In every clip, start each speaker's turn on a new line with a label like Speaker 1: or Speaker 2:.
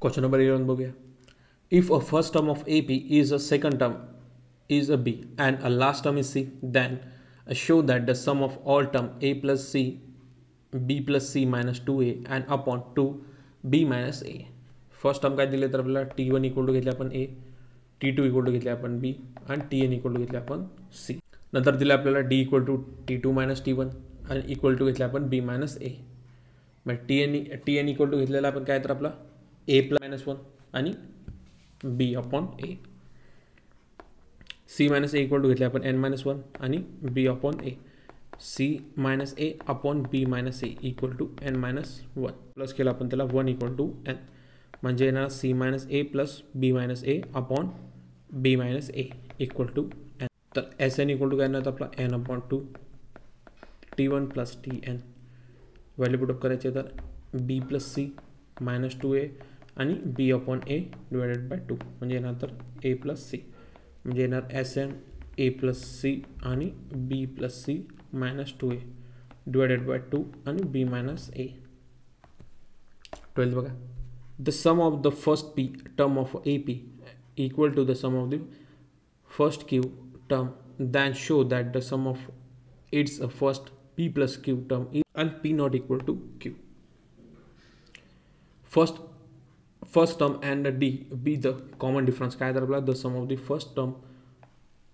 Speaker 1: Question number 11 बघूया. If a first term of AP is a second term is a B and a last term is C, then show that the sum of all term A plus C, B plus C minus 2A and upon 2B minus A. First term काय दिले तर आपल्याला T1 equal to घेतले आपण A, T2 equal to घेतले आपण B आणि Tn equal to घेतले आपण C. नंतर दिले आपल्याला D equal to T2 minus T1 आणि इक्वल टू घेतले आपण B मायनस A. मग Tn इक्वल टू घेतलेला आपण काय तर आपला A प्लस मायनस 1 आणि B upon A. C minus A equal to घेतले आपण N मायनस 1 आणि B upon A. C minus A upon B minus A equal to N minus 1 plus केला आपण त्याला 1 इक्वल टू N म्हणजे येणार C minus A plus B minus A upon B minus A equal to N. तर Sn equal to काय येणार आपला N upon 2 T1 plus Tn. Value put up करायचे तर B plus C minus 2A आणि B upon A divided by 2 म्हणजे येणार तर A प्लस C म्हणजे येणार Sn A प्लस C आणि B plus C minus 2A divided by 2 आणि B मायनस A. 12 बघा. The sum of the first P term of AP equal to the sum of the first Q term, then show that the sum of its first P plus Q term is and P not equal to Q. First term and D be the common difference. काय तर आपला the sum of the first term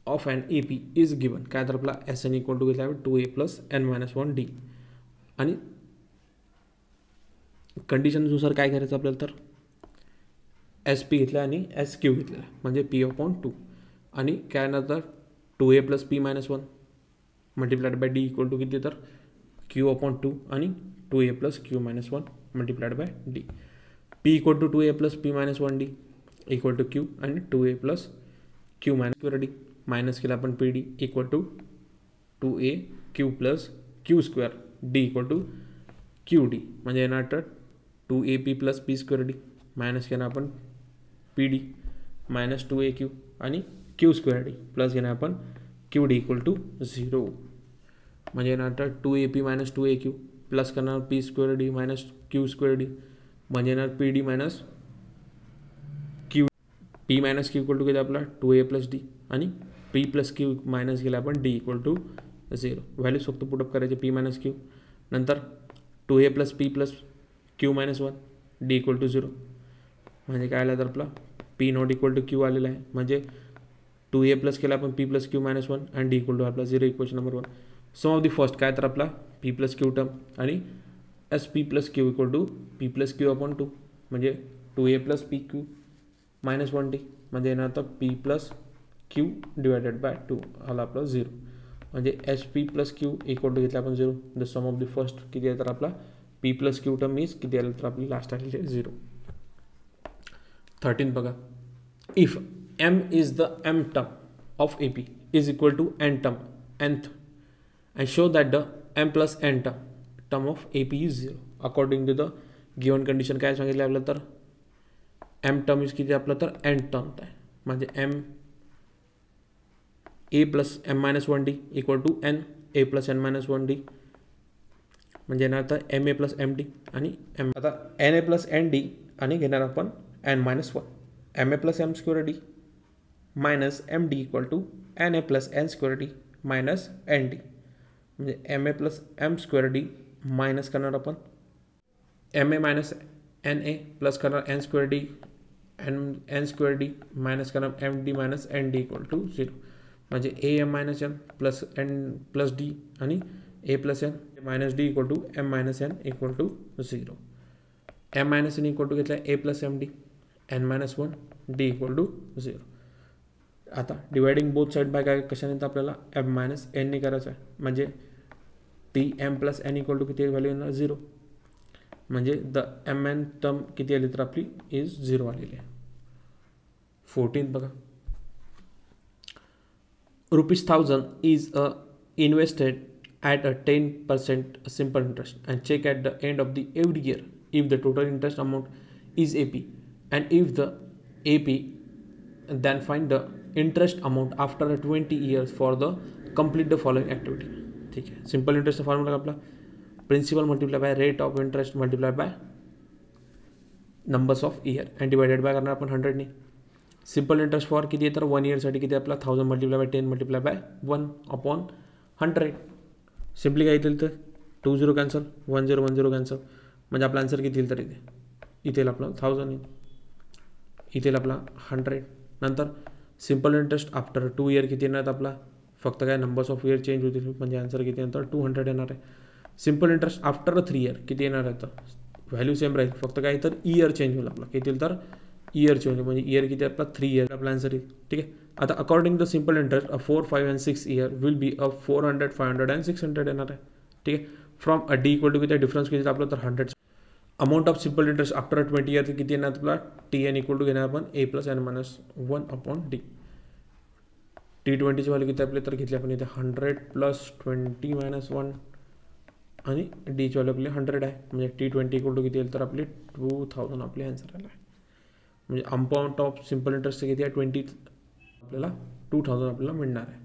Speaker 1: of an AP is given. काय तर आपला Sn equal to घेतला 2A plus N minus 1 D आणि कंडिशननुसार काय करायचं आपल्याला तर SP घेतला आणि SQ घेतलेला म्हणजे P अपॉन 2 आणि काय नंतर 2A plus P minus 1 multiplied by D equal to किती तर Q अपॉन 2 आणि 2A plus Q minus 1 multiplied by D. P equal to 2A plus P minus 1 D equal to Q आणि 2A plus Q minus D minus केला आपण PD equal to 2A Q plus Q square D equal to QD म्हणजे येणार तर 2AP plus P square D minus केला आपण PD minus 2AQ आणि Q square D plus घेणार आपण QD इक्वल टू 0 म्हणजे येणार तर 2AP मायनस 2AQ प्लस करणार P square D minus Q square D म्हणजे येणार PD minus Q P minus Q equal to किती आपला 2A प्लस D आणि P प्लस Q मायनस केला आपण D इक्वल टू 0. व्हॅल्यूज फक्त पुटअप करायचे P मायनस Q नंतर 2A plus P plus Q minus 1 D equal to 0 म्हणजे काय आलं तर आपला P not equal to Q आलेला आहे म्हणजे 2A प्लस केला आपण P प्लस Q मायनस 1 आणि D इक्वल टू आपला 0 equation number 1. Sum of the first काय तर आपला P प्लस Q टर्म आणि SP plus Q equal to P plus Q upon 2 म्हणजे 2A plus PQ minus 1D म्हणजे येणार तर P plus Q divided by 2 आला आपला 0 म्हणजे SP plus Q equal to घेतला आपण 0. The sum of the first किती आहे तर आपला P plus Q term means किती आलं तर आपली लास्ट आलेली आहे 0. 13 बघा. If M is the M term of AP is equal to N term nth and show that the M plus N term of AP is 0 according to the given condition. काय सांगितलं आपल्याला तर M term is किती आपलं तर N term आहे म्हणजे M A plus M minus 1D equal to N A plus N minus 1D म्हणजे येणार तर MA प्लस MD आणि M. आता NA प्लस ND आणि घेणार आपण N minus 1 MA plus M square D minus MD equal to NA plus N square D minus ND म्हणजे MA plus M square D minus करणार आपण MA minus NA plus करणार N square D N square D minus करणार MD minus ND equal to 0 म्हणजे AM minus M plus N plus D आणि A plus N minus D equal to M minus N equal to 0. M minus N equal to घेतला A plus MD N minus 1 D equal to 0. आता dividing both side by काय कशाने तर आपल्याला M minus N ने करायचं आहे म्हणजे TM plus N equal to किती व्हॅल्यू येणार 0 म्हणजे द MN टर्म किती आली तर आपली इज 0 आलेली आहे. 14 बघा. ₹1000 is invested at a 10% simple interest and check at the end of the every year if the total interest amount is AP and if the AP then find the interest amount after 20 years for the complete the following activity. ठीक है. Simple interest formula आपला principal multiply by rate of interest multiply by numbers of year and divided by करणार आपण 100ने. Simple interest for किती आहे तर 1 इयरसाठी किती आपला 1000 multiply by 10 multiply by 1/100. Simply काय येतील तर 2 0 कॅन्सल, 1 0 1 0 कॅन्सल, म्हणजे आपला आन्सर किती येईल तर इथे आपला 1000 येईल, इथे आपला 100. नंतर सिम्पल इंटरेस्ट आफ्टर 2 इयर किती येणार आपला, फक्त काय नंबर्स ऑफ इयर चेंज होतील, म्हणजे आन्सर किती नंतर 200 येणार आहे. सिम्पल इंटरेस्ट आफ्टर 3 इयर किती येणार आहे तर व्हॅल्यू सेम राहील, फक्त काय तर इयर चेंज होईल आपला, किती येईल तर इयर चेंज होईल, म्हणजे इयर किती आपला 3 इयर आपला आन्सर येईल. ठीक आहे. आता according the simple interest 4 5 and 6 year will be 400 500 and 600 येणार आहे. ठीक आहे. फ्रॉम डी इक्वल टू किती डिफरन्स किती आपलं तर 100. Amount of simple interest after 20 year किती येणार आपला टी एन इक्वल टू घेणार आपण a+n-1/d. T20ची व्हॅल्यू किती आपले तर घेतली आपण इथे 100 + 20 - 1 आणि डीची व्हॅल्यू आपली 100 आहे, म्हणजे T20 इक्वल टू किती येईल तर आपली 2000 आपले आन्सर आला आहे. म्हणजे अमाऊंट ऑफ सिम्पल इंटरेस्ट किती आहे 20, आपल्याला 2000 आपल्याला मिळणार आहे.